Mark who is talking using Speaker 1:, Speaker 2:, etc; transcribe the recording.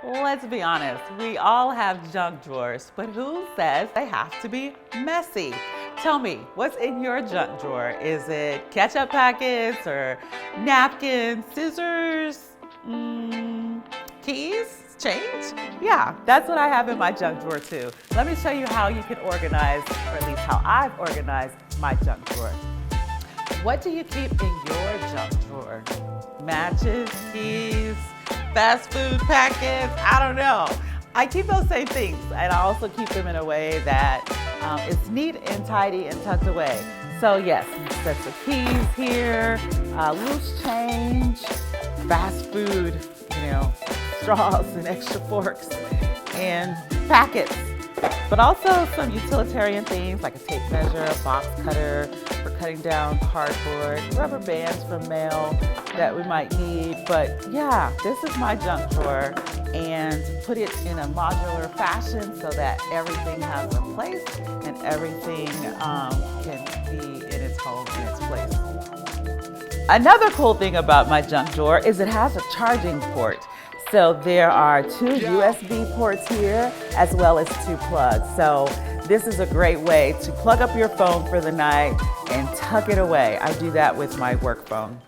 Speaker 1: Let's be honest, we all have junk drawers, but who says they have to be messy? Tell me, what's in your junk drawer? Is it ketchup packets or napkins, scissors, keys, change? Yeah, that's what I have in my junk drawer too. Let me show you how you can organize, or at least how I've organized my junk drawer. What do you keep in your junk drawer? Matches, keys, fast food packets, I don't know. I keep those same things, and I also keep them in a way that it's neat and tidy and tucked away. So yes, sets of keys here, loose change, fast food, straws and extra forks, and packets. But also some utilitarian things like a tape measure, a box cutter for cutting down cardboard, rubber bands for mail that we might need. But yeah, this is my junk drawer, and put it in a modular fashion so that everything has a place and everything can be in its home, in its place. Another cool thing about my junk drawer is it has a charging port. So there are 2 USB ports here as well as 2 plugs. So this is a great way to plug up your phone for the night and tuck it away. I do that with my work phone.